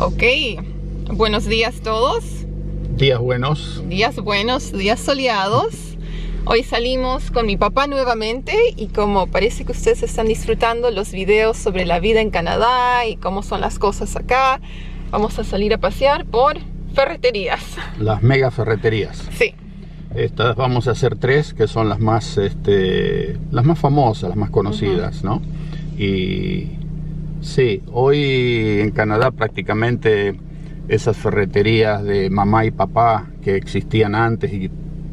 Ok, buenos días todos. Días buenos. Días buenos, días soleados. Hoy salimos con mi papá nuevamente y como parece que ustedes están disfrutando los videos sobre la vida en Canadá y cómo son las cosas acá, vamos a salir a pasear por ferreterías. Las mega ferreterías. Sí. Estas vamos a hacer tres que son las más famosas, las más conocidas, ¿no? Y sí, hoy en Canadá prácticamente esas ferreterías de mamá y papá que existían antes y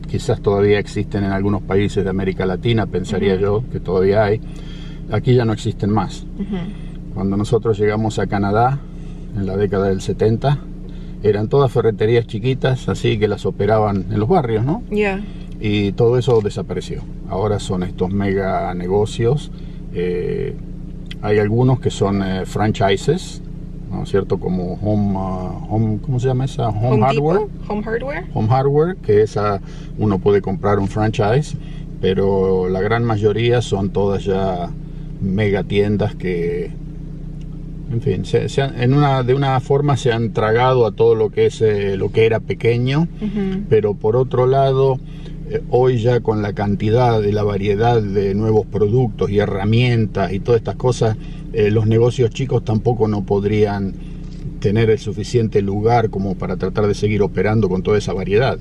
quizás todavía existen en algunos países de América Latina, pensaría yo que todavía hay, aquí ya no existen más. Cuando nosotros llegamos a Canadá en la década del 70, eran todas ferreterías chiquitas, así que las operaban en los barrios, ¿no? Yeah. Y todo eso desapareció. Ahora son estos mega negocios. Hay algunos que son franchises, ¿no es cierto? Como ¿cómo se llama esa? Home Hardware. Depot? Home Hardware. Home Hardware, que esa uno puede comprar un franchise, pero la gran mayoría son todas ya mega tiendas que, en fin, de una forma se han tragado a todo lo que es lo que era pequeño, pero por otro lado, hoy ya con la cantidad y la variedad de nuevos productos y herramientas y todas estas cosas, los negocios chicos tampoco no podrían tener el suficiente lugar como para tratar de seguir operando con toda esa variedad,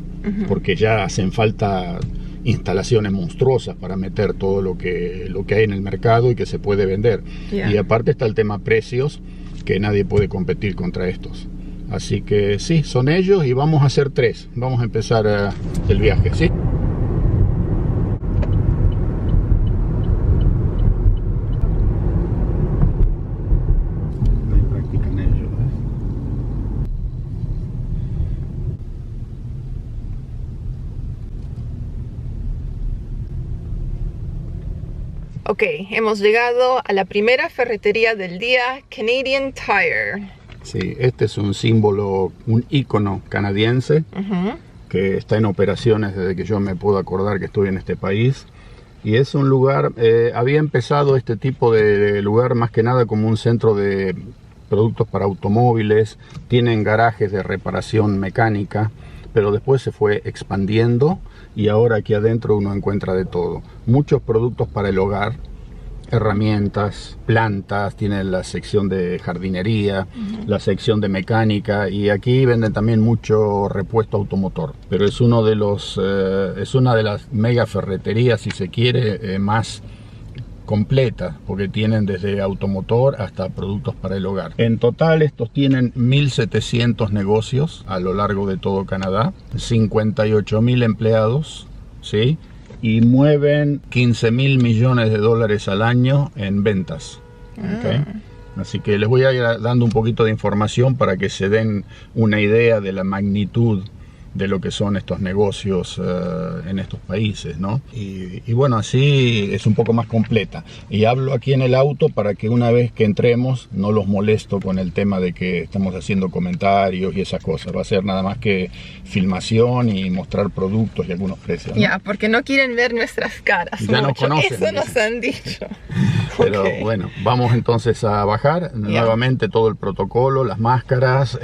porque ya hacen falta instalaciones monstruosas para meter todo lo que hay en el mercado y que se puede vender. Yeah. Y aparte está el tema precios, que nadie puede competir contra estos. Así que sí, son ellos y vamos a hacer tres. Vamos a empezar el viaje, ¿sí? Ahí practican ellos, Ok, hemos llegado a la primera ferretería del día, Canadian Tire. Sí, este es un símbolo, un ícono canadiense que está en operaciones desde que yo me puedo acordar que estuve en este país. Y es un lugar, había empezado este tipo de lugar más que nada como un centro de productos para automóviles, tienen garajes de reparación mecánica, pero después se fue expandiendo y ahora aquí adentro uno encuentra de todo. Muchos productos para el hogar, herramientas, plantas, tienen la sección de jardinería, la sección de mecánica y aquí venden también mucho repuesto automotor. Pero es uno de los, es una de las mega ferreterías, si se quiere, más completa, porque tienen desde automotor hasta productos para el hogar. En total estos tienen 1.700 negocios a lo largo de todo Canadá, 58.000 empleados, ¿sí? Y mueven 15.000 millones de dólares al año en ventas. ¿Okay? Así que les voy a ir dando un poquito de información para que se den una idea de la magnitud de lo que son estos negocios en estos países, ¿no? Y bueno, así es un poco más completa. Y hablo aquí en el auto para que una vez que entremos no los molesto con el tema de que estamos haciendo comentarios y esas cosas. Va a ser nada más que filmación y mostrar productos y algunos precios, ¿no? Ya, porque no quieren ver nuestras caras. Ya nos conocen. Eso nos han dicho. Pero bueno, vamos entonces a bajar nuevamente todo el protocolo, las máscaras,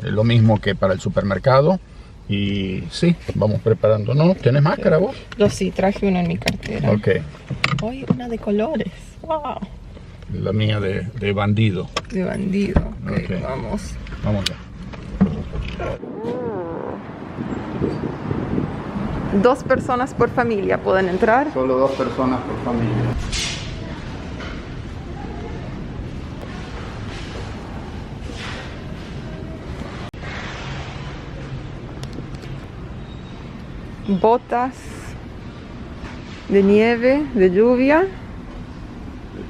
lo mismo que para el supermercado. Y sí, vamos preparándonos. ¿Tienes máscara vos? Yo sí, traje una en mi cartera. Ok. Hoy una de colores. Wow. La mía de bandido. De bandido. Ok, Ok. vamos. Vamos ya. 2 personas por familia pueden entrar. Solo 2 personas por familia. Botas de nieve, de lluvia, De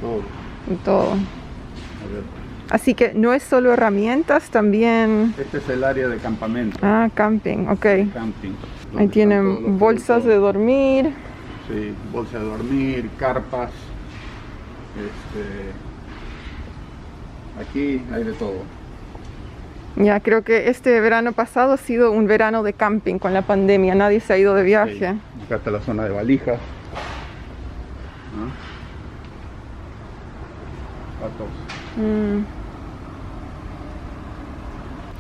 todo. y todo. A ver. Así que no es solo herramientas, también... Este es el área de campamento. Ah, camping, ok. Camping. Ahí tienen bolsas de dormir. Sí, bolsas de dormir, carpas. Aquí hay de todo. Ya, creo que este verano pasado ha sido un verano de camping con la pandemia. Nadie se ha ido de viaje. Sí. Acá está la zona de valijas. Patos.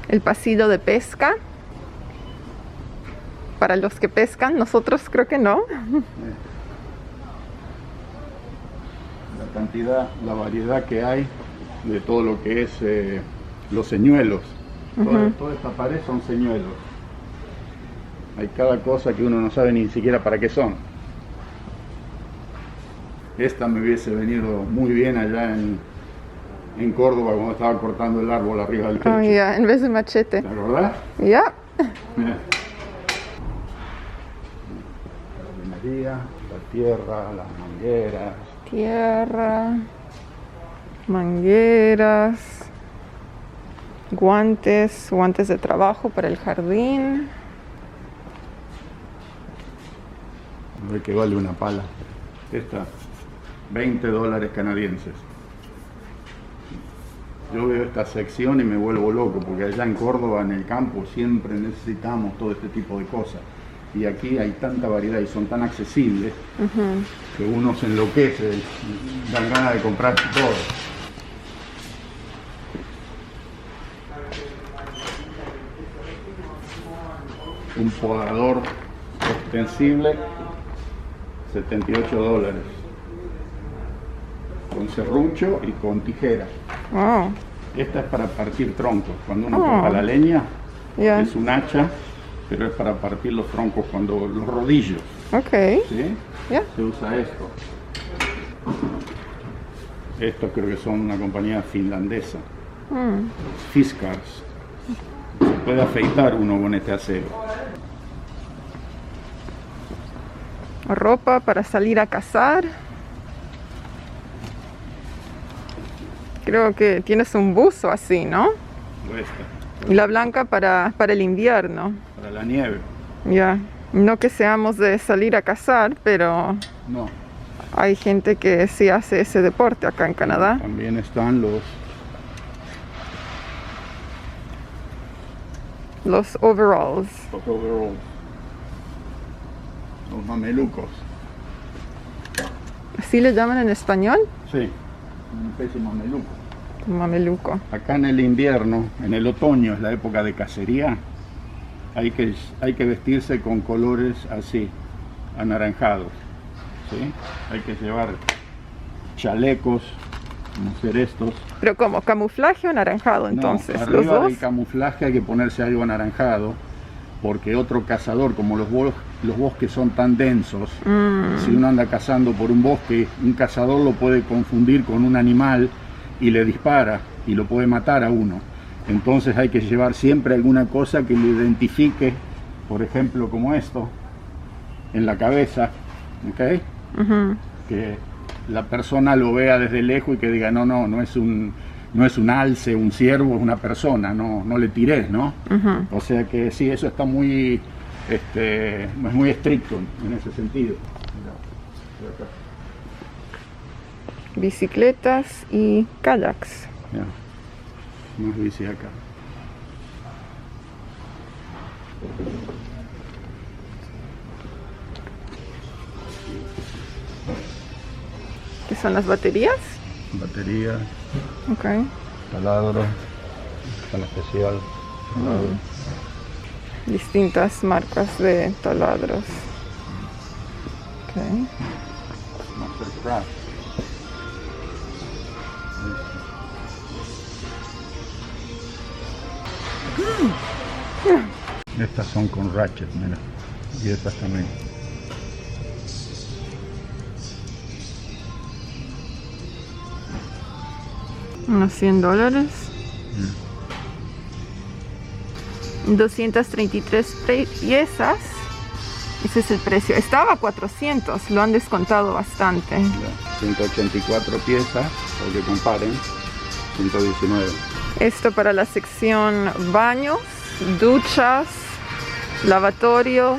El pasillo de pesca. Para los que pescan, nosotros creo que no. La cantidad, la variedad que hay de todo lo que es los señuelos. Toda esta pared son señuelos. Hay cada cosa que uno no sabe ni siquiera para qué son. Esta me hubiese venido muy bien allá en Córdoba cuando estaba cortando el árbol arriba del techo. Oh, ya, en vez de machete. ¿Te acordás? Ya. Mira. La jardinería, la tierra, las mangueras. Tierra, mangueras, guantes de trabajo para el jardín. A ver qué vale una pala. Esta, $20 canadienses. Yo veo esta sección y me vuelvo loco, porque allá en Córdoba, en el campo, siempre necesitamos todo este tipo de cosas. Y aquí hay tanta variedad y son tan accesibles que uno se enloquece, dan ganas de comprar todo. Un podador extensible, $78. Con serrucho y con tijera. Wow. Esta es para partir troncos. Cuando uno corta la leña, es un hacha, pero es para partir los troncos cuando los rodillos. Ok. ¿Sí? Se usa esto. Estos creo que son una compañía finlandesa. Fiskars. Se puede afeitar uno con este acero. Ropa para salir a cazar. Creo que tienes un buzo así, ¿no? Esta. Y la blanca para el invierno. Para la nieve. Ya. No que seamos de salir a cazar, pero No. hay gente que sí hace ese deporte acá en Canadá. También están Los overalls. Los mamelucos. ¿Así le llaman en español? Sí, un especie de mameluco. Mameluco. Acá en el invierno, en el otoño, es la época de cacería. Hay que vestirse con colores así, anaranjados. ¿Sí? Hay que llevar chalecos, como ser estos. Pero como camuflaje o anaranjado, entonces. No, arriba ¿los dos? del camuflaje hay que ponerse algo anaranjado, porque otro cazador, como los bosques son tan densos, si uno anda cazando por un bosque, un cazador lo puede confundir con un animal y le dispara y lo puede matar a uno. Entonces hay que llevar siempre alguna cosa que lo identifique, por ejemplo como esto, en la cabeza, ¿ok? Que la persona lo vea desde lejos y que diga, no es un alce, un ciervo, es una persona, no le tires, ¿no? O sea que sí, eso está muy, es muy estricto en ese sentido. Bicicletas y kayaks. Ya. Más bici acá. ¿Qué son las baterías? Batería, Ok. taladro, tan especial. Distintas marcas de taladros. Ok. Mastercraft. Estas son con ratchet, mira. Y estas también. Unos $100. 233 piezas. Ese es el precio. Estaba a 400, lo han descontado bastante. 184 piezas, para que comparen. 119. Esto para la sección baños, duchas, lavatorios,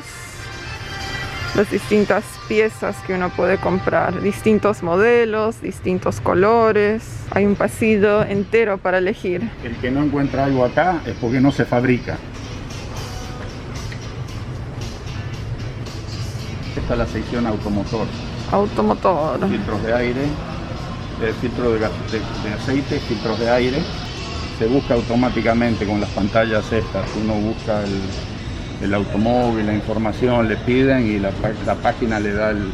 las distintas piezas que uno puede comprar, distintos modelos, distintos colores. Hay un pasillo entero para elegir. El que no encuentra algo acá es porque no se fabrica. Esta es la sección automotor. Automotor. Filtros de aire, filtro de aceite, filtros de aire. se busca automáticamente con las pantallas estas. Uno busca el automóvil, la información, le piden y la página le da el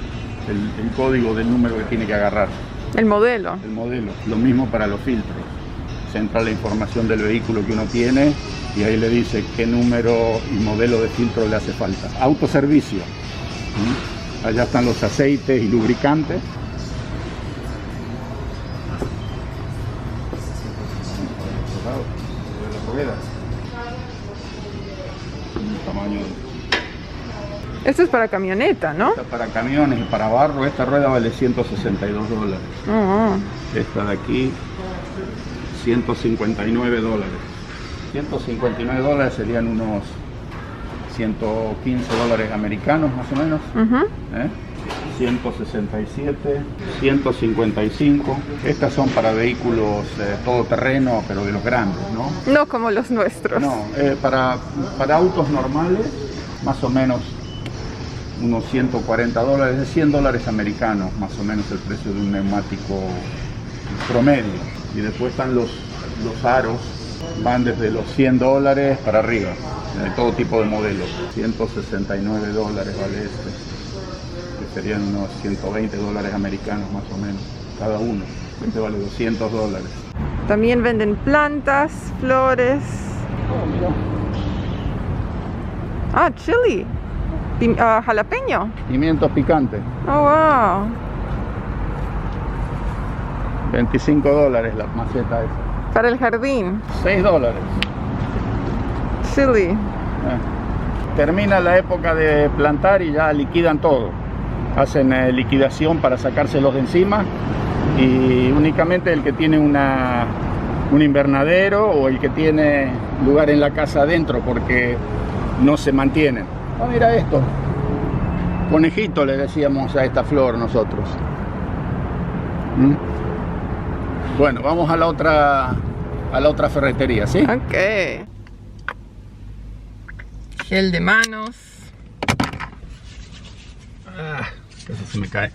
código del número que tiene que agarrar. El modelo. El modelo. Lo mismo para los filtros. Se entra la información del vehículo que uno tiene y ahí le dice qué número y modelo de filtro le hace falta. Autoservicio. Allá están los aceites y lubricantes. Esto es para camioneta, ¿no? Esta para camiones y para barro. Esta rueda vale $162. Esta de aquí, $159. $159 serían unos $115 americanos más o menos. 167, 155. Estas son para vehículos todoterreno, pero de los grandes, ¿no? No como los nuestros. No, para autos normales, más o menos unos $140, de $100 americanos, más o menos el precio de un neumático promedio. Y después están los aros, van desde los $100 para arriba, de todo tipo de modelos. $169 vale este, que serían unos $120 americanos más o menos, cada uno. Este vale $200. También venden plantas, flores. Oh, mira. Ah, chili. Jalapeño. Pimientos picantes. Oh, wow. $25 la maceta esa. Para el jardín. $6. Chili. Termina la época de plantar y ya liquidan todo. Hacen liquidación para sacárselos de encima y únicamente el que tiene un invernadero o el que tiene lugar en la casa adentro, porque no se mantienen. Ah, mira esto. Conejito le decíamos a esta flor nosotros. Bueno, vamos a la otra ferretería, ¿sí? Ok. Gel de manos. Casi se me cae.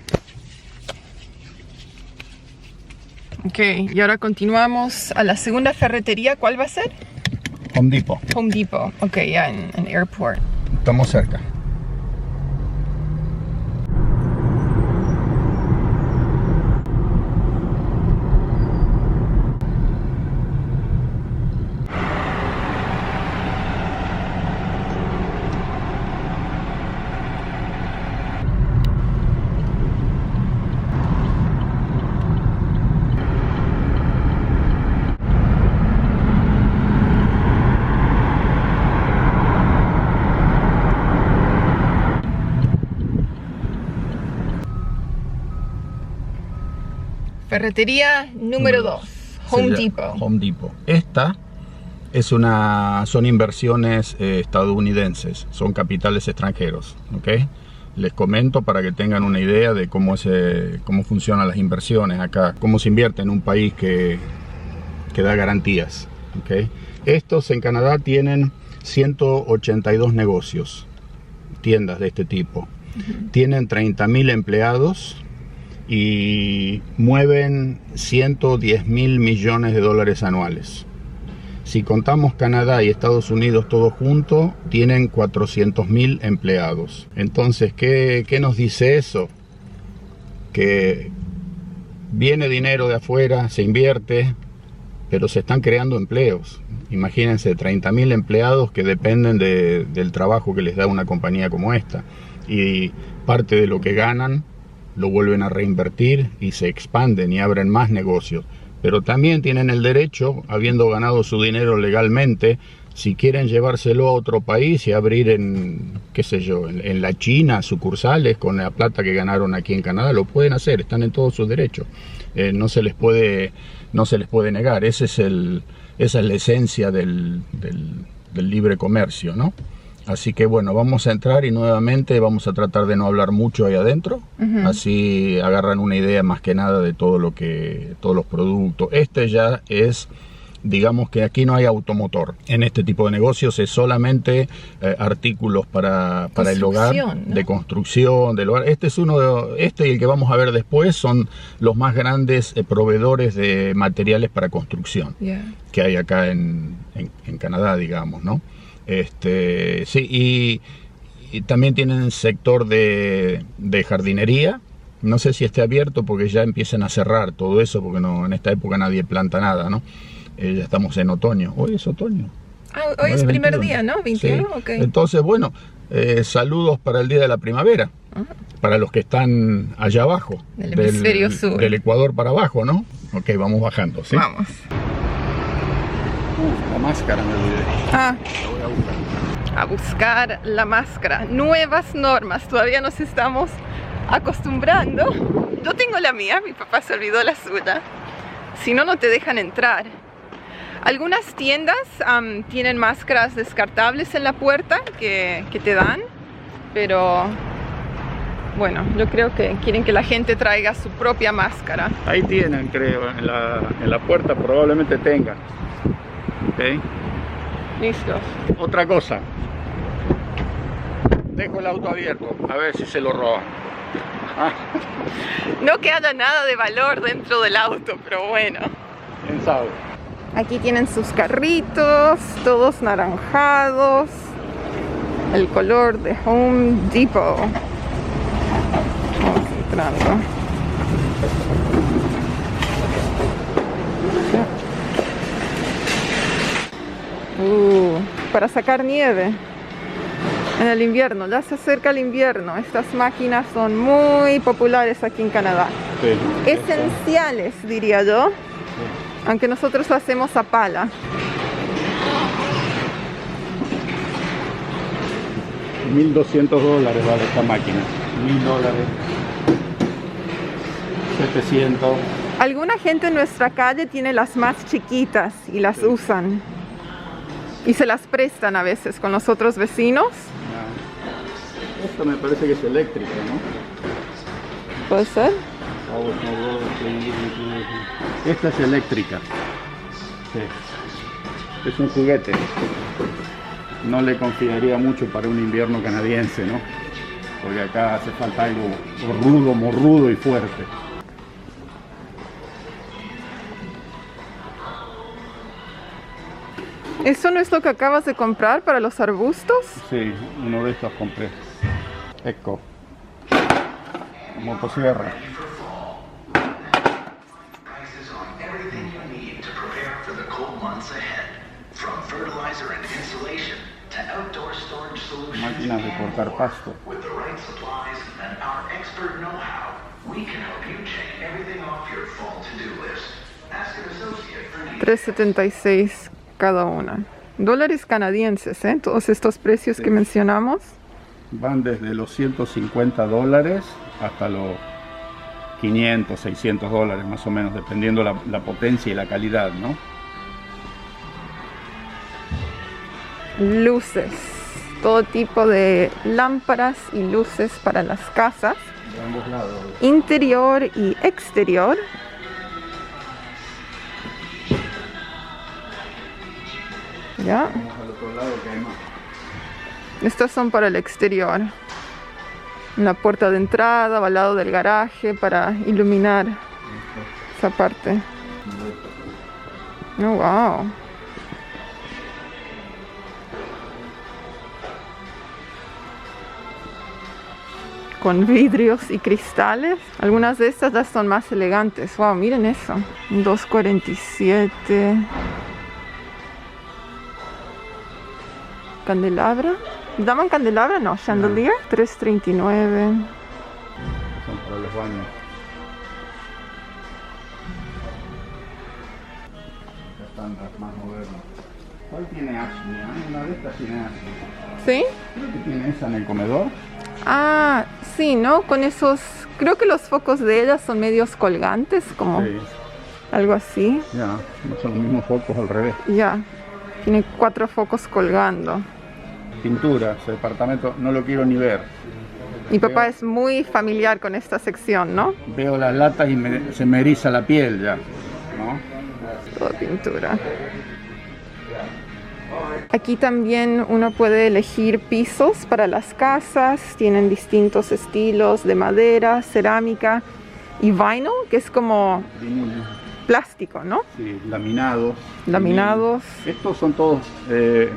Ok, y ahora continuamos a la segunda ferretería. ¿Cuál va a ser? Home Depot. Home Depot. Ok, ya en Airport. Estamos cerca. Ferretería número 2, Home Depot. Home Depot. Esta son inversiones estadounidenses, son capitales extranjeros, ¿ok? Les comento para que tengan una idea de cómo funcionan las inversiones acá, cómo se invierte en un país que da garantías, ¿ok? Estos en Canadá tienen 182 negocios, tiendas de este tipo. Tienen 30.000 empleados y mueven 110.000 millones de dólares anuales. Si contamos Canadá y Estados Unidos todos juntos, tienen 400.000 empleados. Entonces, ¿qué nos dice eso? Que viene dinero de afuera, se invierte, pero se están creando empleos. Imagínense, 30.000 empleados que dependen del trabajo que les da una compañía como esta. Y parte de lo que ganan lo vuelven a reinvertir y se expanden y abren más negocios. Pero también tienen el derecho, habiendo ganado su dinero legalmente, si quieren llevárselo a otro país y abrir en la China sucursales con la plata que ganaron aquí en Canadá, lo pueden hacer, están en todos sus derechos. No se les puede negar. Esa es la esencia del libre comercio, ¿no? Así que bueno, vamos a entrar y nuevamente vamos a tratar de no hablar mucho ahí adentro. Así agarran una idea más que nada de todos los productos. Este ya es digamos que aquí no hay automotor. En este tipo de negocios es solamente artículos para el hogar, ¿no? De construcción, del hogar. Este es este y el que vamos a ver después son los más grandes proveedores de materiales para construcción que hay acá en Canadá, digamos, ¿no? Sí, y también tienen sector de jardinería. No sé si esté abierto porque ya empiezan a cerrar todo eso, porque no, en esta época nadie planta nada, ¿no? Ya estamos en otoño. Hoy es otoño. Hoy es primer día, ¿no? 21, sí. Okay. Entonces, bueno, saludos para el día de la primavera. Para los que están allá abajo. Del hemisferio sur. Del Ecuador para abajo, ¿no? Ok, vamos bajando, ¿sí? Vamos. La máscara me olvidé. La voy a buscar. A buscar la máscara. Nuevas normas. Todavía nos estamos acostumbrando. Yo tengo la mía, mi papá se olvidó la suya. Si no, no te dejan entrar. Algunas tiendas tienen máscaras descartables en la puerta que te dan, pero bueno, yo creo que quieren que la gente traiga su propia máscara. Ahí tienen, creo, en la puerta probablemente tenga. Ok. Listos. Otra cosa. Dejo el auto abierto, a ver si se lo roban. No que haya nada de valor dentro del auto, pero bueno. ¿Quién sabe? Aquí tienen sus carritos, todos naranjados. El color de Home Depot. Vamos entrando. Para sacar nieve. En el invierno, ya se acerca el invierno. Estas máquinas son muy populares aquí en Canadá. Sí, esenciales, diría yo. Sí. Aunque nosotros lo hacemos a pala. $1,200 vale esta máquina. $1,000. 700. Alguna gente en nuestra calle tiene las más chiquitas y las usan. Y se las prestan a veces con los otros vecinos. Esta me parece que es eléctrica, ¿no? ¿Puede ser? Esta es eléctrica. Sí. Es un juguete. No le confiaría mucho para un invierno canadiense, ¿no? Porque acá hace falta algo rudo, morrudo y fuerte. ¿Eso no es lo que acabas de comprar para los arbustos? Sí, uno de estos compré. Eco. Motosierra. Máquinas de cortar pasto. $3.76 cada una. Dólares canadienses, ¿eh? Todos estos precios que mencionamos. Van desde los $150 hasta los $500, $600 más o menos, dependiendo la potencia y la calidad, ¿no? Luces. Todo tipo de lámparas y luces para las casas. De ambos lados. Interior y exterior. Ya. Vamos al otro lado que hay más. Estas son para el exterior. La puerta de entrada, al lado del garaje, para iluminar esa parte. Oh, wow. Con vidrios y cristales. Algunas de estas ya son más elegantes. Wow, miren eso. $2.47. Candelabra. ¿Daban candelabra? No, chandelier. $3.39. Son para los baños. Acá están las más modernas. ¿Cuál tiene Ashley? Una de estas tiene Ashley. ¿Sí? Creo que tiene esa en el comedor. Ah, sí, ¿no? Con esos... Creo que los focos de ellas son medios colgantes, como sí. Algo así. Ya, no son los mismos focos al revés. Ya, tiene 4 focos colgando. Pintura, ese departamento no lo quiero ni ver. Mi papá es muy familiar con esta sección, ¿no? Veo las latas y se me eriza la piel ya, ¿no? Toda pintura. Aquí también uno puede elegir pisos para las casas. Tienen distintos estilos de madera, cerámica y vinyl, que es como plástico, ¿no? Sí, laminados. Laminados. Estos son todos de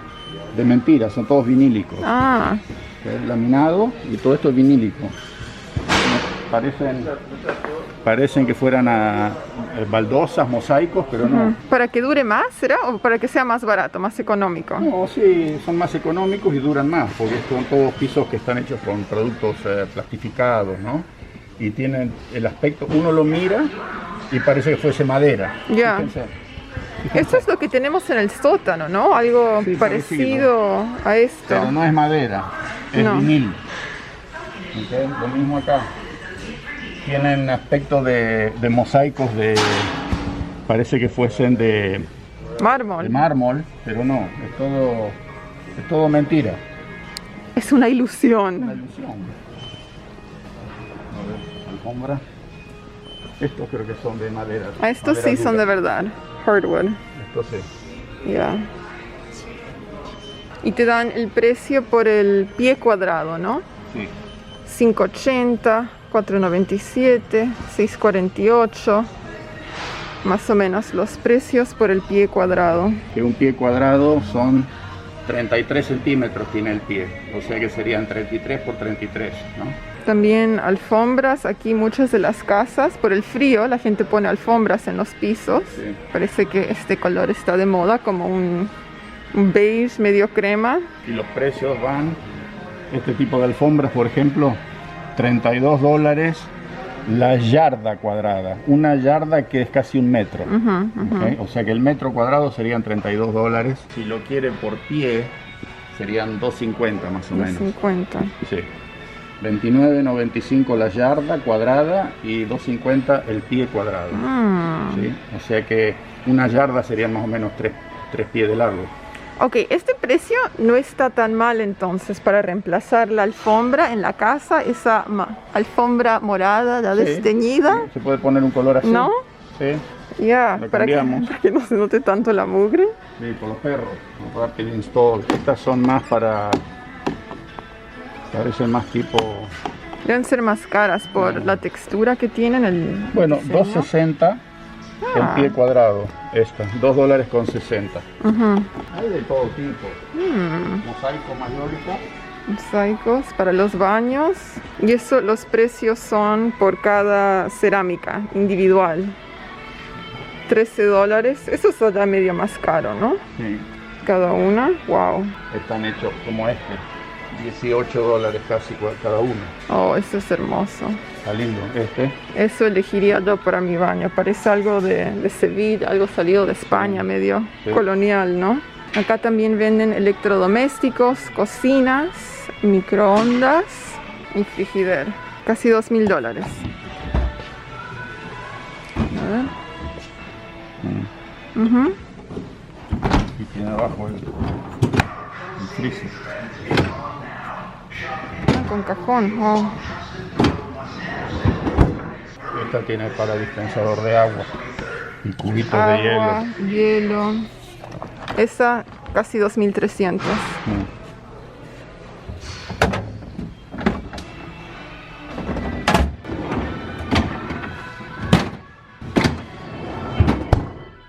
mentira, son todos vinílicos. Ah, Es laminado y todo esto es vinílico. Parecen que fueran baldosas, mosaicos, pero no. ¿para que dure más, será? ¿O para que sea más barato, más económico? No, sí, son más económicos y duran más, porque son todos pisos que están hechos con productos plastificados, ¿no? Y tienen el aspecto, uno lo mira y parece que fuese madera. Ya. Fíjense. Esto es lo que tenemos en el sótano, ¿no? Algo Sí, parecido a esto. Pero no es madera, es No. vinil. ¿Ok? Lo mismo acá. Tienen aspecto de mosaicos parece que fuesen de Mármol. mármol, pero no, es todo mentira. Es una Una ilusión. ilusión. A ver, alfombra. Estos creo que son de madera. Estos madera sí son de dura. verdad. Hardwood. Estos sí. Ya. Y te dan el precio por el pie cuadrado, ¿no? Sí. 5.80, 4.97, 6.48. Más o menos los precios por el pie cuadrado. Que un pie cuadrado son 33 centímetros tiene el pie. O sea que serían 33 por 33, ¿no? También alfombras. Aquí muchas de las casas, por el frío, la gente pone alfombras en los pisos. Sí. Parece que este color está de moda, como un beige medio crema. Y los precios van, este tipo de alfombras, por ejemplo, $32 la yarda cuadrada. Una yarda que es casi un metro. ¿Ok? O sea que el metro cuadrado serían $32. Si lo quiere por pie, serían $2.50 más o menos. 50. Sí. $29.95 la yarda cuadrada y $2.50 el pie cuadrado. ¿Sí? O sea que una yarda serían más o menos 3 pies de largo. Ok, este precio no está tan mal entonces para reemplazar la alfombra en la casa, esa alfombra morada, ya Sí, desteñida, sí, se puede poner un color así. ¿no? Sí, Ya, Lo para cambiamos. que no se note tanto la mugre. sí, por los perros. Rapid install. Estas son más parecen más tipo. Deben ser más caras por la textura que tienen el Bueno, diseño. $2.60 el pie cuadrado. Esta, $2.60. Ujú. Hay de todo tipo. Mosaico mayólico. Mosaicos para los baños. Y eso, los precios son por cada cerámica individual. $13. Eso es ya medio más caro, ¿no? Sí. Cada una. Wow. Están hechos como este. $18 casi cada uno. Oh, eso es hermoso. Está lindo. Este. Eso elegiría yo para mi baño. Parece algo de Sevilla, algo salido de España, medio Sí. colonial, ¿no? Acá también venden electrodomésticos, cocinas, microondas y frigidero. Casi $2.000. A ver. Ujú. Y tiene abajo el freezer. Ah, con cajón. Oh. Esta tiene para dispensador de agua y cubitos de Agua, hielo. hielo. Esa casi 2.300.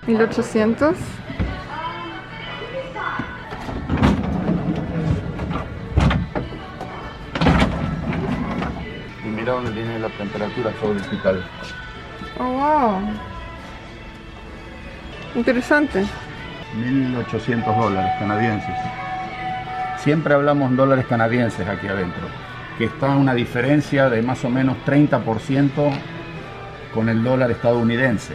$1.800. Y mira dónde tiene la temperatura todo digital. Oh, wow. Interesante. $1.800 canadienses. Siempre hablamos en dólares canadienses aquí adentro, que está una diferencia de más o menos 30% con el dólar estadounidense.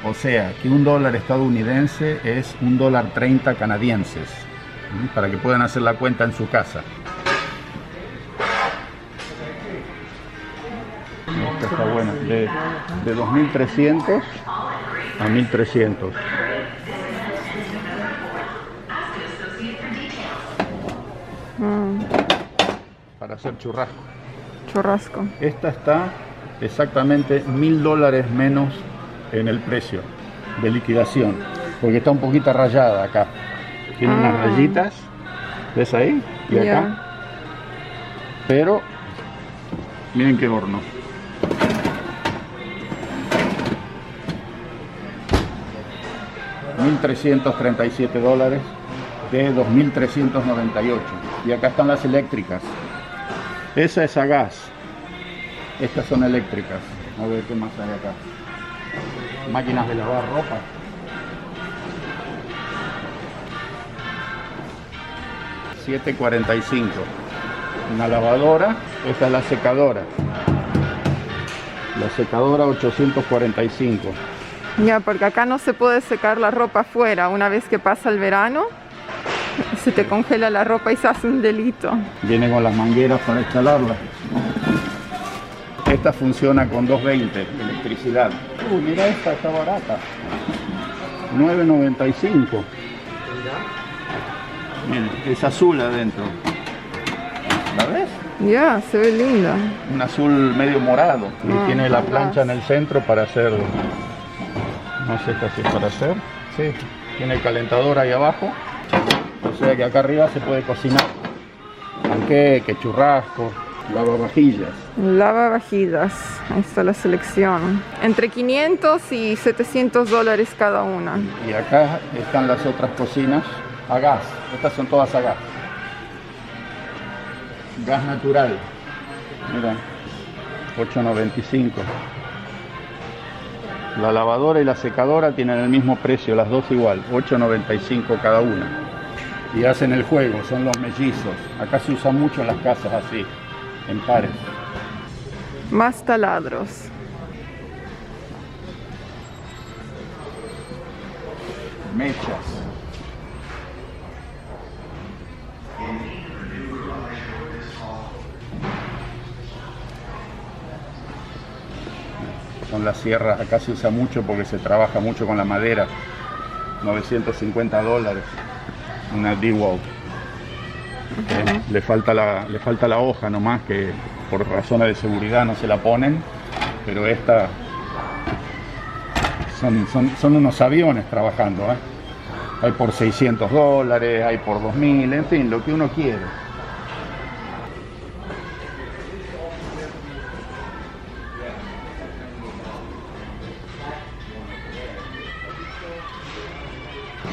O sea, que un dólar estadounidense es $1.30 canadienses, para que puedan hacer la cuenta en su casa. Esta está buena, de 2.300 a 1.300. Para hacer churrasco. Churrasco. Esta está exactamente $1.000 menos en el precio. de liquidación, porque está un poquito rayada acá. Tiene unas rayitas, ¿ves ahí? Y acá. Pero miren qué horno. $1.337 de 2.398. Y acá están las eléctricas. Esa es a gas. Estas son eléctricas. A ver qué más hay acá. Máquinas de lavar ropa. $7.45. Una lavadora. Esta es la secadora. La secadora $845. Ya, porque acá no se puede secar la ropa afuera. Una vez que pasa el verano, se te congela la ropa y se hace un delito. Viene con las mangueras para instalarla. Esta funciona con 220 electricidad. Mira, esta está barata. $9.95. Miren, es azul adentro. ¿La ves? Ya, se ve linda. Un azul medio morado. Y tiene la plancha en el centro para hacer... No sé qué es para hacer. Sí. Tiene el calentador ahí abajo. O sea que acá arriba se puede cocinar. Panqueque, churrasco, lavavajillas. Lavavajillas. Ahí está la selección. Entre $500 y $700 cada una. Y acá están las otras cocinas a gas. Estas son todas a gas. Gas natural. Mira, $8.95. La lavadora y la secadora tienen el mismo precio, las dos igual, $8.95 cada una. Y hacen el juego, son los mellizos. Acá se usa mucho en las casas así, en pares. Más taladros. Mechas. Son las sierras, acá se usa mucho porque se trabaja mucho con la madera. $950. Una DeWalt. Le falta la hoja nomás, que por razones de seguridad no se la ponen. Pero esta son unos aviones trabajando, ¿eh? Hay por $600, hay por $2.000, en fin, lo que uno quiere.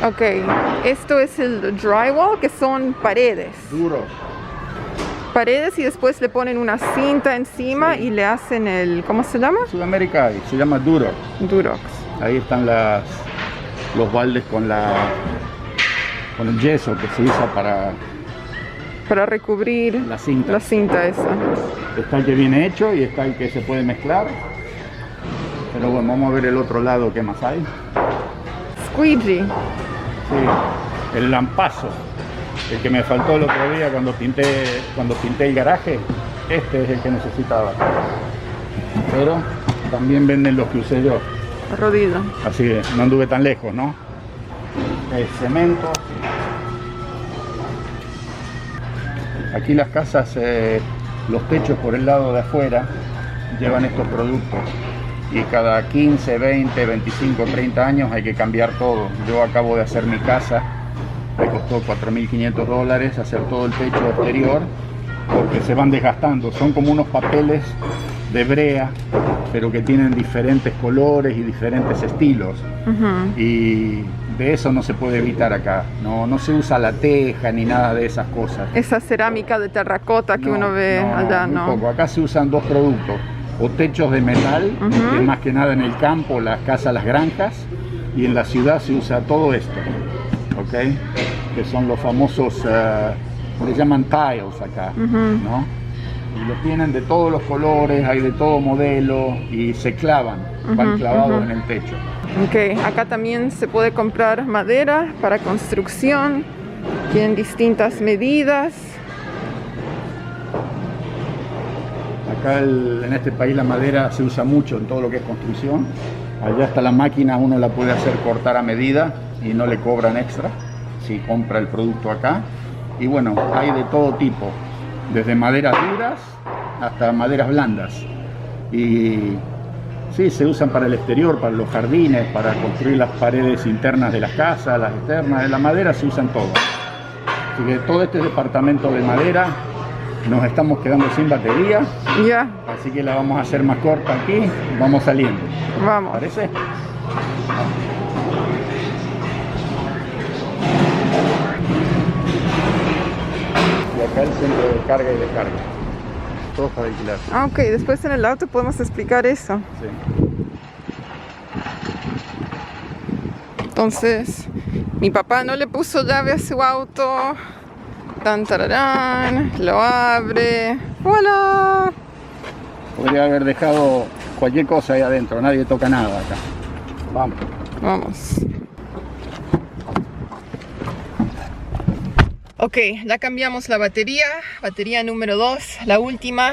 Ok, esto es el drywall, que son paredes. Duros. Paredes y después le ponen una cinta encima y le hacen el... ¿Cómo se llama? En Sudamérica hay, se llama Durox. Durox. Ahí están los baldes con el yeso que se usa para recubrir la cinta esa. Está el que viene hecho y está el que se puede mezclar. Pero bueno, vamos a ver el otro lado, ¿qué más hay? Squeegee. Sí, el lampazo, el que me faltó el otro día cuando pinté el garaje. Este es el que necesitaba. Pero también venden los que usé yo. Rodillo. Así que no anduve tan lejos, ¿no? El cemento. Aquí las casas, los techos por el lado de afuera llevan estos productos. Y cada 15, 20, 25, 30 años hay que cambiar todo. Yo acabo de hacer mi casa, me costó $4.500 hacer todo el techo exterior, porque se van desgastando. Son como unos papeles de brea, pero que tienen diferentes colores y diferentes estilos. Y de eso no se puede evitar acá. No se usa la teja ni nada de esas cosas. Esa cerámica de terracota que uno ve allá, muy poco. Acá se usan dos productos. O techos de metal, que más que nada en el campo, las casas, las granjas, y en la ciudad se usa todo esto, ¿ok? Que son los famosos, le llaman tiles acá, ¿no? Y los tienen de todos los colores, hay de todo modelo, y se clavan, van clavados en el techo. Ok, acá también se puede comprar madera para construcción, tienen distintas medidas. Acá en este país la madera se usa mucho en todo lo que es construcción. Allá está la máquina, uno la puede hacer cortar a medida y no le cobran extra si compra el producto acá. Y bueno, hay de todo tipo, desde maderas duras hasta maderas blandas. Y Sí, se usan para el exterior, para los jardines, para construir las paredes internas de las casas, las externas. De la madera se usan todo. Así que todo este departamento de madera nos estamos quedando sin batería. Ya. Así que la vamos a hacer más corta aquí. Vamos saliendo. Vamos. ¿Parece? Y acá el centro de carga y descarga. Todo para alquilar. Ah, ok. Después en el auto podemos explicar eso. Sí. Entonces, mi papá no le puso llave a su auto. Tan, tararán, lo abre. ¡Hola! Podría haber dejado cualquier cosa ahí adentro, nadie toca nada acá. Vamos. Vamos. Ok, ya cambiamos la batería número 2, la última.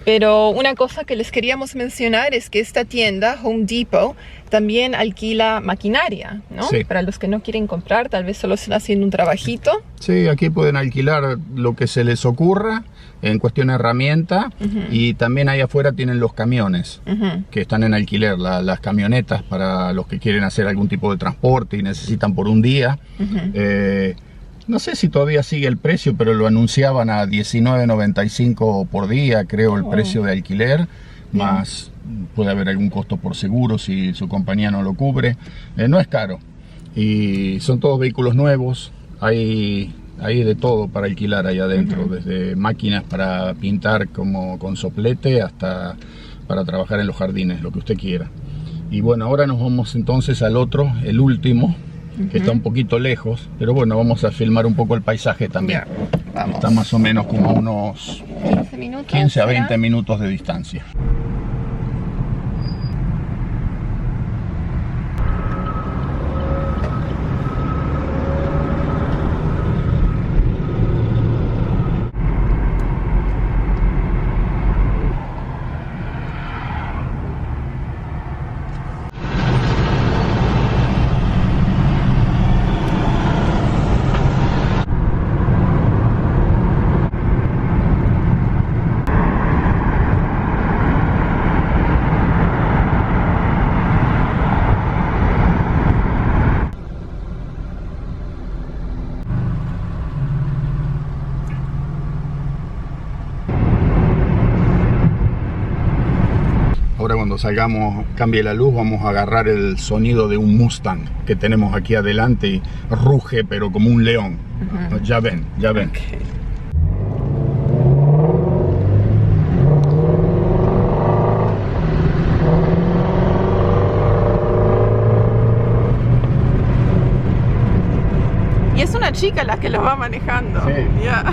Pero una cosa que les queríamos mencionar es que esta tienda, Home Depot, también alquila maquinaria, ¿no? Sí. Para los que no quieren comprar, tal vez solo están haciendo un trabajito. Sí, aquí pueden alquilar lo que se les ocurra en cuestión de herramienta. Y también ahí afuera tienen los camiones que están en alquiler, las camionetas para los que quieren hacer algún tipo de transporte y necesitan por un día. No sé si todavía sigue el precio, pero lo anunciaban a $19.95 por día, creo, el precio de alquiler, más puede haber algún costo por seguro si su compañía no lo cubre. No es caro y son todos vehículos nuevos, hay de todo para alquilar ahí adentro, desde máquinas para pintar como con soplete hasta para trabajar en los jardines, lo que usted quiera. Y bueno, ahora nos vamos entonces al otro, el último, que está un poquito lejos, pero bueno, vamos a filmar un poco el paisaje también. Vamos. Está más o menos como a unos 15 a 20 minutos de distancia. Ahora cuando salgamos, cambie la luz, vamos a agarrar el sonido de un Mustang que tenemos aquí adelante y ruge pero como un león. Ya ven, ya ven. Okay. Y es una chica la que lo va manejando. Sí. Ya.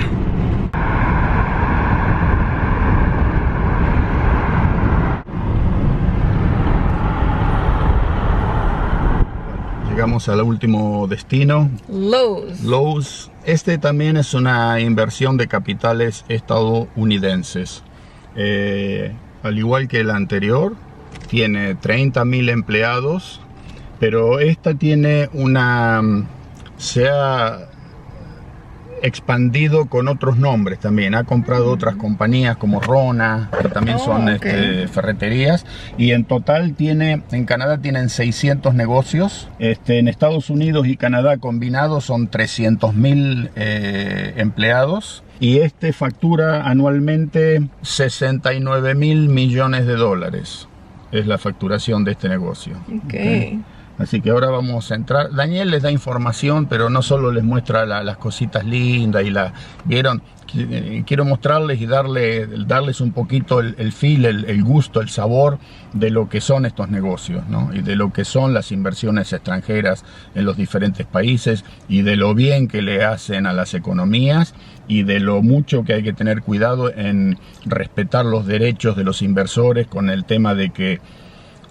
Llegamos al último destino, Lowe's. Este también es una inversión de capitales estadounidenses. Al igual que el anterior, tiene 30.000 empleados, pero esta tiene se ha expandido con otros nombres también. Ha comprado otras compañías como Rona, que también son ferreterías. Y en total en Canadá tienen 600 negocios. En Estados Unidos y Canadá combinados son 300.000 empleados. Y factura anualmente 69.000 millones de dólares. Es la facturación de este negocio. Okay. Así que ahora vamos a entrar. Daniel les da información, pero no solo les muestra las cositas lindas ¿vieron? Quiero mostrarles y darles un poquito el feel, el gusto, el sabor de lo que son estos negocios, ¿no? Y de lo que son las inversiones extranjeras en los diferentes países y de lo bien que le hacen a las economías y de lo mucho que hay que tener cuidado en respetar los derechos de los inversores con el tema de que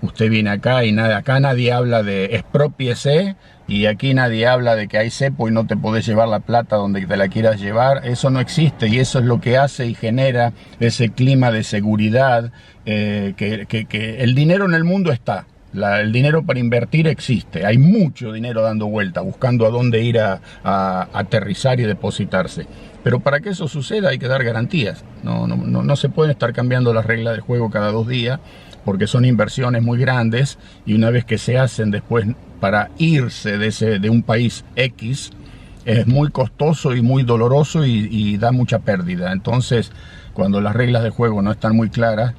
usted viene acá y acá nadie habla de exprópiese y aquí nadie habla de que hay cepo y no te podés llevar la plata donde te la quieras llevar. Eso no existe y eso es lo que hace y genera ese clima de seguridad, que el dinero en el mundo está. El dinero para invertir existe, hay mucho dinero dando vuelta, buscando a dónde ir a aterrizar y depositarse. Pero para que eso suceda hay que dar garantías. No se pueden estar cambiando las reglas del juego cada 2 días, porque son inversiones muy grandes y una vez que se hacen después para irse de un país X, es muy costoso y muy doloroso y da mucha pérdida. Entonces, cuando las reglas del juego no están muy claras,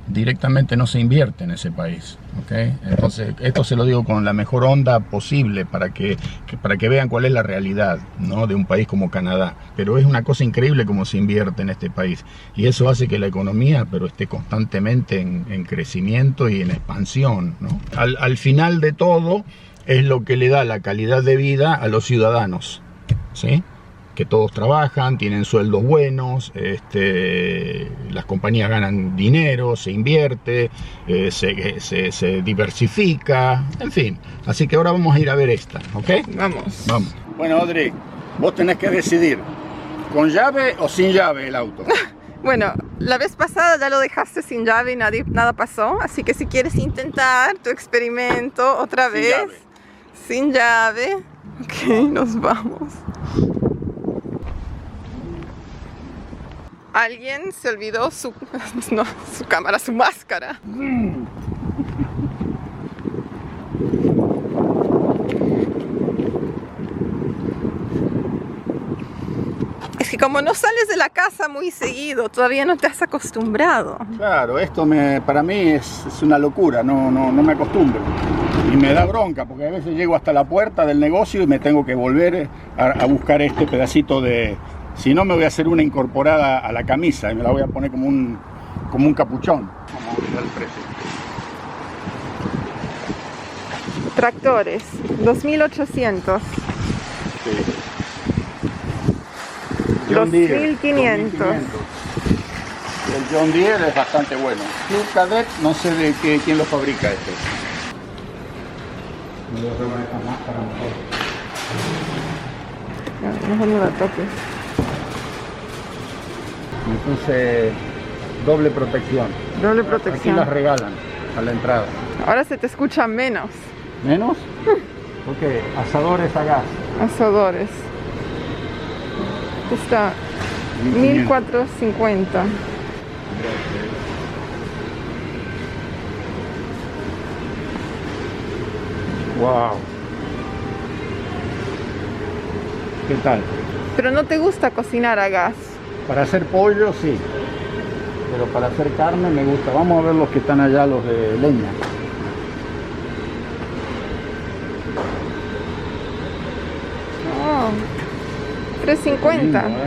directamente no se invierte en ese país, ¿okay? Entonces, esto se lo digo con la mejor onda posible para que vean cuál es la realidad, ¿no?, de un país como Canadá. Pero es una cosa increíble cómo se invierte en este país y eso hace que la economía esté constantemente en crecimiento y en expansión, ¿no? Al final de todo es lo que le da la calidad de vida a los ciudadanos, ¿sí? Que todos trabajan, tienen sueldos buenos, las compañías ganan dinero, se invierte, se diversifica, en fin. Así que ahora vamos a ir a ver esta, ¿ok? Vamos. Bueno, Audrey, vos tenés que decidir, ¿con llave o sin llave el auto? Bueno, la vez pasada ya lo dejaste sin llave y nada pasó, así que si quieres intentar tu experimento otra vez, sin llave, ok, nos vamos. Alguien se olvidó su cámara, su máscara. Es que como no sales de la casa muy seguido, todavía no te has acostumbrado. Claro, esto para mí es una locura, no me acostumbro. Y me da bronca, porque a veces llego hasta la puerta del negocio y me tengo que volver a buscar este pedacito de... Si no, me voy a hacer una incorporada a la camisa y me la voy a poner como un capuchón. Vamos a ver el precio. Tractores, 2.800. Sí. 2.500. El John Deere es bastante bueno. Club Cadet, no sé de quién lo fabrica este. Me lo roban esta máscara mejor. Mejor no la toques. Me puse doble protección. Doble protección. Aquí las regalan a la entrada. Ahora se te escucha menos. ¿Menos? Ok, asadores a gas. Asadores. Está 1.450. Wow. ¿Qué tal? Pero no te gusta cocinar a gas. Para hacer pollo sí, pero para hacer carne me gusta. Vamos a ver los que están allá, los de leña. Oh, 350. Lindo,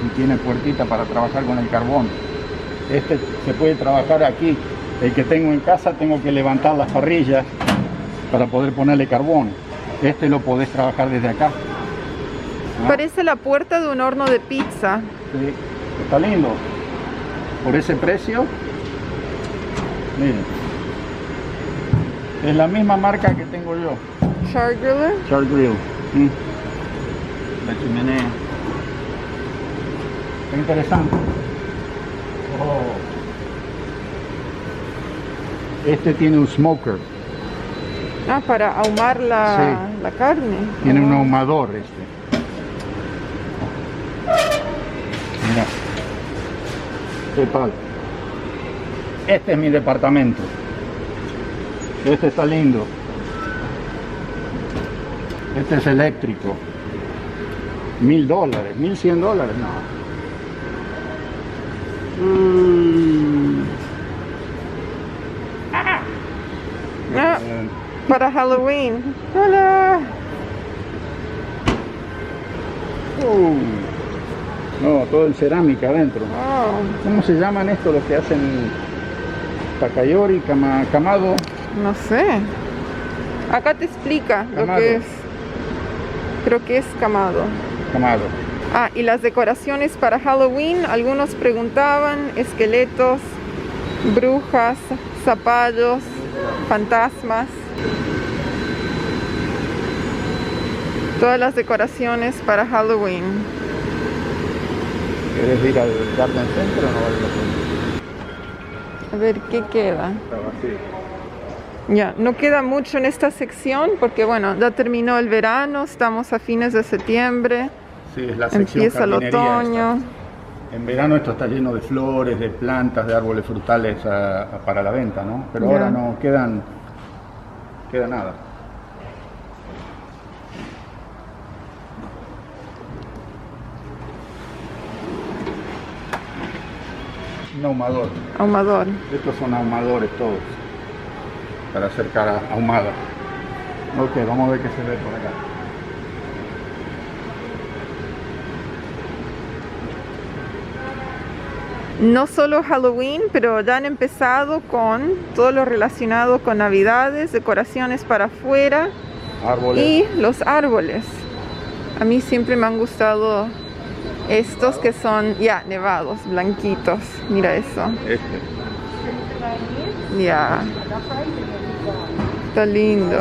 Y tiene puertita para trabajar con el carbón. Este se puede trabajar aquí. El que tengo en casa tengo que levantar las parrillas para poder ponerle carbón. Este lo podés trabajar desde acá. Parece la puerta de un horno de pizza. Sí, está lindo. Por ese precio, miren. Es la misma marca que tengo yo. Char Griller. Char Grill. La chimenea. Está interesante. Oh. Este tiene un smoker. Ah, para ahumar la carne. Tiene un ahumador este. Mira. ¿Qué tal? Este es mi departamento. Este está lindo. Este es eléctrico. $1.000, $1.100, no. Ah, para Halloween. Hola. No, todo en cerámica adentro. Oh, ¿Cómo se llaman estos los que hacen takayori, kamado? no sé. Acá te explica lo Kamado. que es. Creo que es camado. Kamado. Ah, y las decoraciones para Halloween, algunos preguntaban, esqueletos, brujas, zapallos, fantasmas. Todas las decoraciones para Halloween. ¿Quieres ir al Garden Center o no vale la pena? A ver qué queda. Está vacío. Ya, no queda mucho en esta sección porque bueno, ya terminó el verano, estamos a fines de septiembre, Sí, es la sección empieza el jardinería otoño. esta. En verano esto está lleno de flores, de plantas, de árboles frutales para la venta, ¿no? Pero Ya. ahora no queda nada. Un ahumador. Ahumador. Estos son ahumadores todos, para hacer cara ahumada. Ok, vamos a ver qué se ve por acá. No solo Halloween, pero ya han empezado con todo lo relacionado con navidades, decoraciones para afuera Árboles. y los árboles. A mí siempre me han gustado estos que son ya nevados, blanquitos. Mira eso. Este. Ya. Está lindo.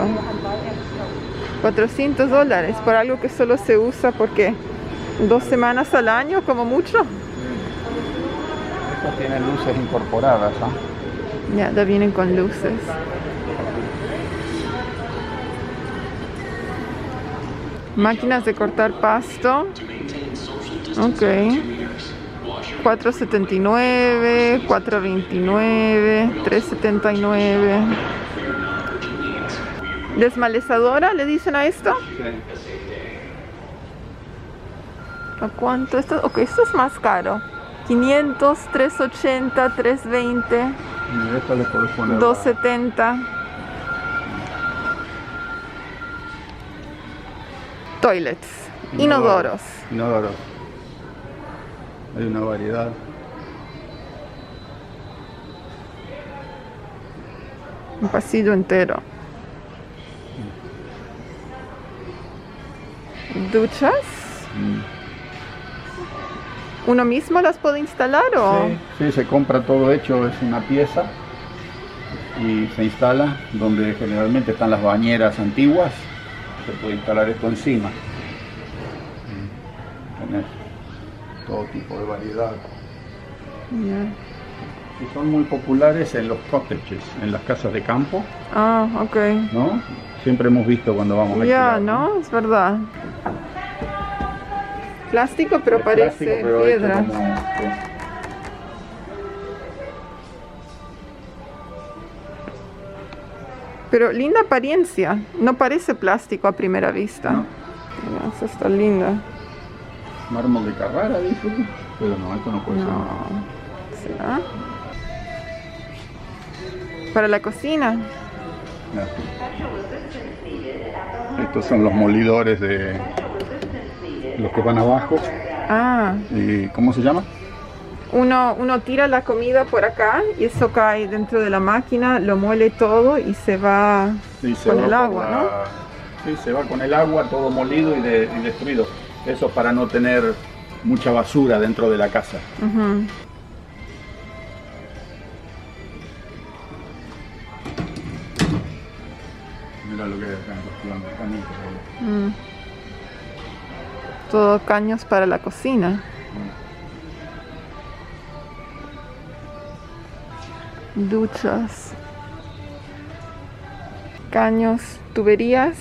$400 por algo que solo se usa porque 2 semanas al año como mucho. Estos tienen luces incorporadas, ¿ah? Ya vienen con luces. Máquinas de cortar pasto. Ok. $4.79, $4.29, $3.79. ¿Desmalezadora le dicen a esto? Sí. ¿A cuánto? Ok, esto es más caro. 500, 380, 320, Y esto le podés poner 270. Toilets, inodoros. Inodoros. Hay una variedad. Un pasillo entero. Duchas. ¿Uno mismo las puede instalar o? Sí, se compra todo hecho, es una pieza y se instala donde generalmente están las bañeras antiguas. Se puede instalar esto encima. Tenés todo tipo de variedad. Ya. Y son muy populares en los cottages, en las casas de campo, Ah, ok. ¿no? Siempre hemos visto cuando vamos a Ya, alquilar, ¿no? Es verdad. Plástico, pero Es parece plástico, pero hecho piedra. sí. Pero linda apariencia. No parece plástico a primera vista. ¿No? Mira, esa está linda. Mármol de Carrara, dijo. Pero no, esto no puede ser. No. ¿Será? Para la cocina. Ya. Estos son los molidores de los que van abajo. Ah. ¿Y cómo se llama? Uno tira la comida por acá y eso cae dentro de la máquina, lo muele todo y se va Sí, se con va el por agua, ¿no? Sí, se va con el agua, todo molido y destruido. Eso es para no tener mucha basura dentro de la casa. Ujú. Mira lo que hay acá, los canitos. Mm. Todo caños para la cocina. Duchas. Caños, tuberías.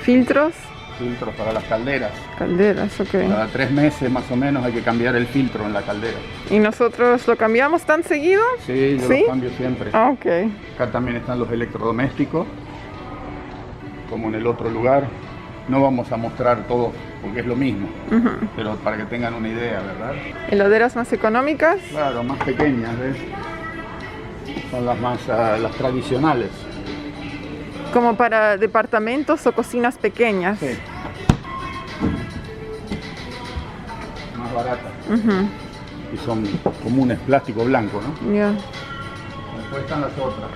Filtros. Filtros para las calderas. Calderas, ok. Cada 3 meses más o menos hay que cambiar el filtro en la caldera. ¿Y nosotros lo cambiamos tan seguido? Sí, yo ¿Sí? los cambio siempre. Ah, ok. Acá también están los electrodomésticos, como en el otro lugar. No vamos a mostrar todo porque es lo mismo, Ujú. pero para que tengan una idea, ¿verdad? Heladeras más económicas. Claro, más pequeñas, ¿ves? Son las más las tradicionales. Como para departamentos o cocinas pequeñas. Sí. Más baratas. Ujú. Y son comunes, plástico blanco, ¿no? Ya. Después están las otras.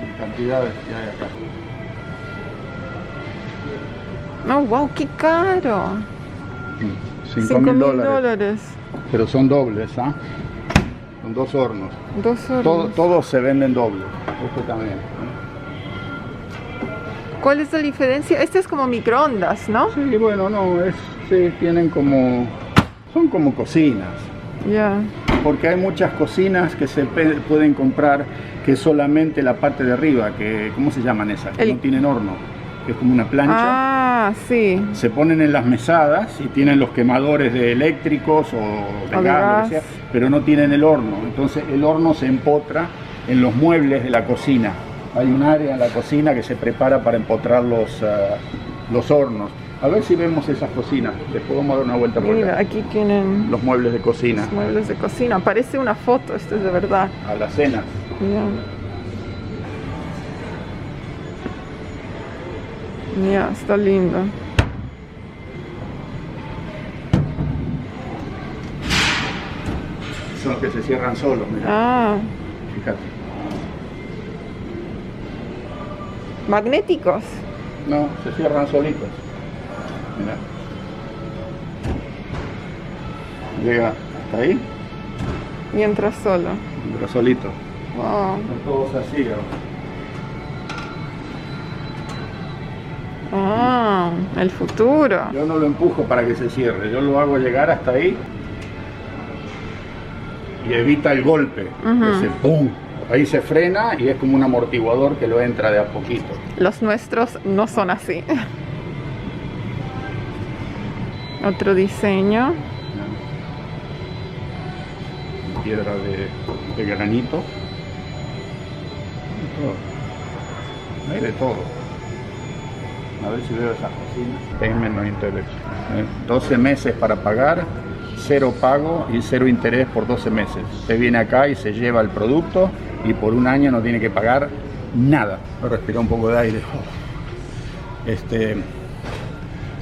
En cantidades que hay acá. Oh, wow, qué caro. $5.000. Pero son dobles, ¿ah? Son 2 hornos. 2 hornos. Todos se venden dobles. Este también. ¿Cuál es la diferencia? Este es como microondas, ¿no? Sí, bueno, no, Sí, tienen como... son como cocinas. Ya. Porque hay muchas cocinas que se pueden comprar que es solamente la parte de arriba, que ¿cómo se llaman esas? Que no tienen horno, que es como una plancha. Ah, sí. Se ponen en las mesadas y tienen los quemadores de eléctricos o de gas, lo que sea, pero no tienen el horno. Entonces el horno se empotra en los muebles de la cocina. Hay un área en la cocina que se prepara para empotrar los hornos. A ver si vemos esas cocinas. Después vamos a dar una vuelta por Mira, acá. aquí tienen Los muebles de cocina. los muebles de cocina. Parece una foto, esto es de verdad. A la cena. Ya, está lindo. Son los que se cierran solos, mira. Ah, Fíjate. magnéticos. No, se cierran solitos. Mira. Llega hasta ahí Y entra solo. pero solito. Wow. Son todos así. Ah, el futuro. Yo no lo empujo para que se cierre, yo lo hago llegar hasta ahí y evita el golpe. Ese ¡pum! Ahí se frena y es como un amortiguador que lo entra de a poquito. Los nuestros no son así. Otro diseño. Piedra de granito. Todo. Hay de todo. A ver si veo esas cocinas. Payment no interest. 12 meses para pagar, 0 pago y 0 interés por 12 meses. Usted viene acá y se lleva el producto y por un año no tiene que pagar nada. Voy a respirar un poco de aire.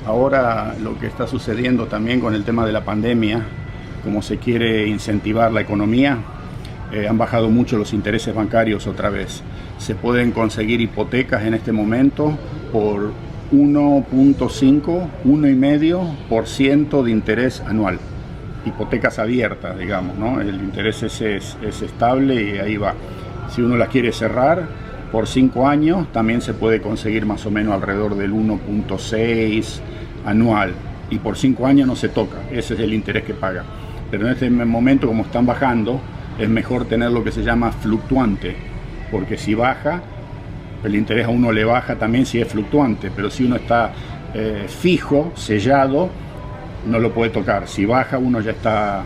Ahora lo que está sucediendo también con el tema de la pandemia, como se quiere incentivar la economía, han bajado mucho los intereses bancarios otra vez. Se pueden conseguir hipotecas en este momento por 1.5, 1,5% de interés anual. Hipotecas abiertas, digamos, ¿no? El interés es estable y ahí va. Si uno las quiere cerrar por 5 años, también se puede conseguir más o menos alrededor del 1.6 anual. Y por 5 años no se toca, ese es el interés que paga. Pero en este momento, como están bajando, es mejor tener lo que se llama fluctuante, porque si baja, el interés a uno le baja también si es fluctuante, pero si uno está fijo, sellado, no lo puede tocar. Si baja, uno ya está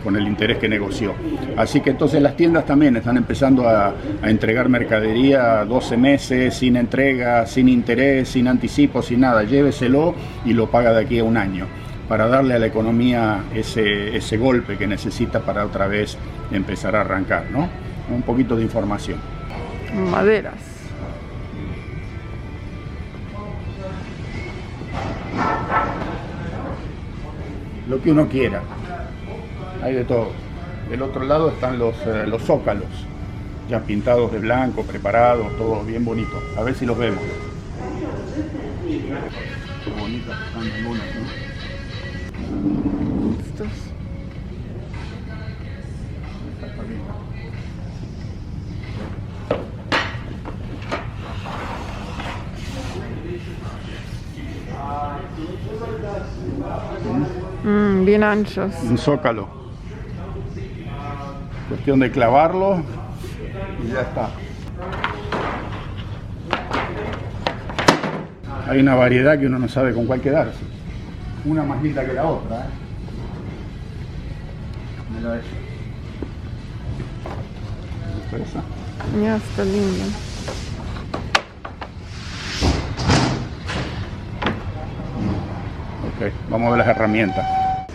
con el interés que negoció. Así que entonces las tiendas también están empezando a entregar mercadería 12 meses, sin entrega, sin interés, sin anticipo, sin nada. Lléveselo y lo paga de aquí a un año, para darle a la economía ese golpe que necesita para otra vez empezar a arrancar, ¿no? Un poquito de información. Maderas. Lo que uno quiera, hay de todo. Del otro lado están los zócalos, ya pintados de blanco, preparados, todo bien bonito. A ver si los vemos. Qué bonitas están algunas, ¿no? Estos. Bien anchos. Un zócalo. Cuestión de clavarlo y ya está. Hay una variedad que uno no sabe con cuál quedarse. Una más linda que la otra, ¿eh? Mira eso. ¿Ves esa? Ya está lindo. Ok, vamos a ver las herramientas.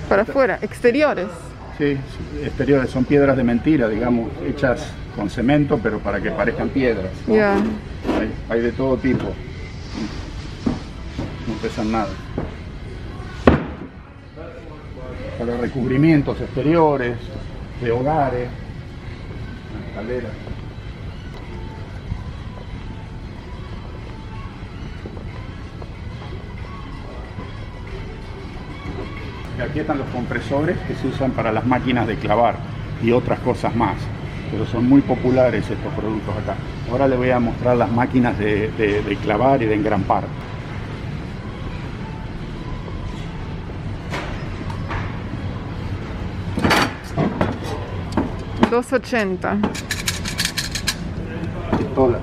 Para afuera, exteriores. Sí, exteriores, son piedras de mentira, digamos, hechas con cemento, pero para que parezcan piedras, ¿no? Ya. Hay de todo tipo. No pesan nada. Para recubrimientos exteriores, de hogares, escaleras. Y aquí están los compresores que se usan para las máquinas de clavar y otras cosas más, pero son muy populares estos productos acá. Ahora les voy a mostrar las máquinas de clavar y de engrampar. $2.80. $10.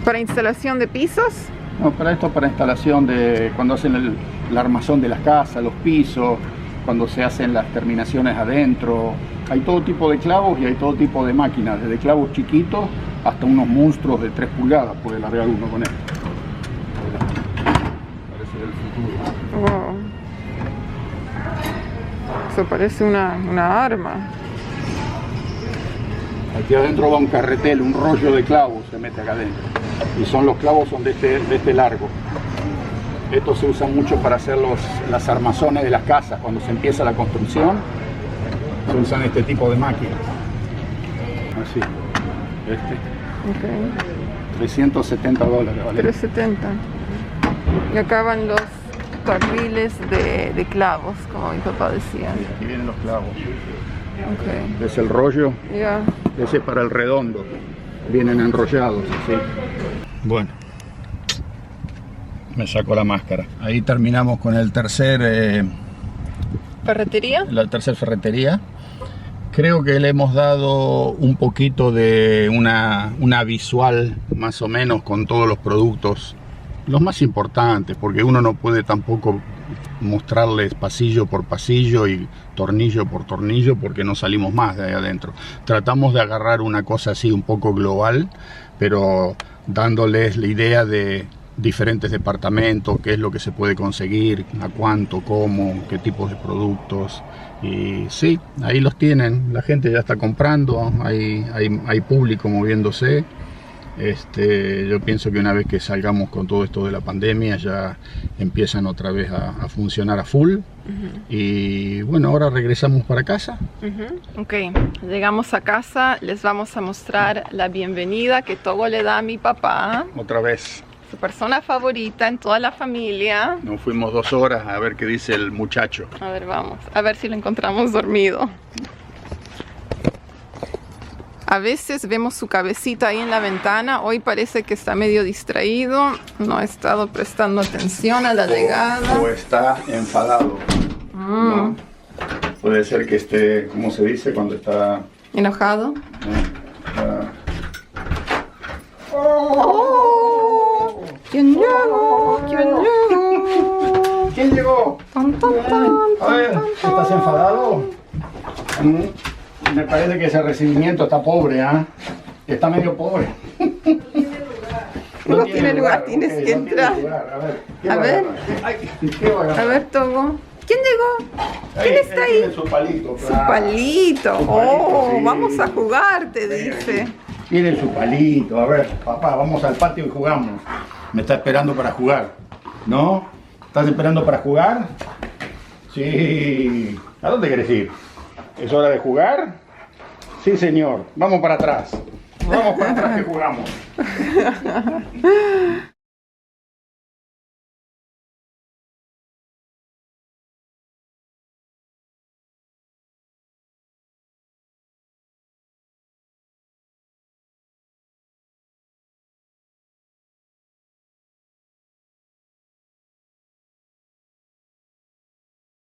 ¿Para instalación de pisos? No, para esto, para instalación de cuando hacen el armazón de las casas, los pisos, cuando se hacen las terminaciones adentro. Hay todo tipo de clavos y hay todo tipo de máquinas, desde clavos chiquitos hasta unos monstruos de 3 pulgadas, puede largar uno con esto. Parece del futuro. Wow. Eso parece una arma. Aquí adentro va un carretel, un rollo de clavos se mete acá adentro. Y los clavos son de este largo. Esto se usa mucho para hacer las armazones de las casas. Cuando se empieza la construcción, se usan este tipo de máquinas. Así. Okay. $370, ¿vale? $370. Y acá van los carriles de clavos, como mi papá decía. Aquí vienen los clavos. Okay. Es el rollo. Yeah. Ese es para el redondo. Vienen enrollados, así. Bueno. Me saco la máscara. Ahí terminamos con el tercer... ¿Ferretería? La tercera ferretería. Creo que le hemos dado un poquito de una visual, más o menos, con todos los productos, los más importantes, porque uno no puede tampoco mostrarles pasillo por pasillo y tornillo por tornillo, porque no salimos más de ahí adentro. Tratamos de agarrar una cosa así un poco global, pero dándoles la idea de diferentes departamentos, qué es lo que se puede conseguir, a cuánto, cómo, qué tipos de productos. Y sí, ahí los tienen, la gente ya está comprando, hay público moviéndose. Yo pienso que una vez que salgamos con todo esto de la pandemia ya empiezan otra vez a funcionar a full. Y bueno, ahora regresamos para casa. Ok, llegamos a casa, les vamos a mostrar la bienvenida que Togo le da a mi papá. Otra vez. Su persona favorita en toda la familia. Nos fuimos 2 horas a ver qué dice el muchacho. A ver, vamos, a ver si lo encontramos dormido. A veces vemos su cabecita ahí en la ventana. Hoy parece que está medio distraído. No ha estado prestando atención a la llegada. O está enfadado. ¿No? Puede ser que esté, ¿cómo se dice? Cuando está... ¿Enojado? ¡Oh! ¿Quién llegó? ¿Quién llegó? ¿Quién llegó? Tan, tan, tan, A ver, ¿estás enfadado? Me parece que ese recibimiento está pobre, ¿ah? Está medio pobre. No tiene lugar, tienes que entrar. A ver, ¿qué va a agarrar? A ver, Togo. ¿Quién llegó? ¿Quién está ahí? Tiene su palito, Su claro. palito. Su palito, Oh, sí. vamos a jugar, te dice. Tiene su palito. A ver, papá, vamos al patio y jugamos. Me está esperando para jugar. ¿No? ¿Estás esperando para jugar? Sí. ¿A dónde quieres ir? ¿Es hora de jugar? Sí, señor. Vamos para atrás. Vamos para atrás que jugamos.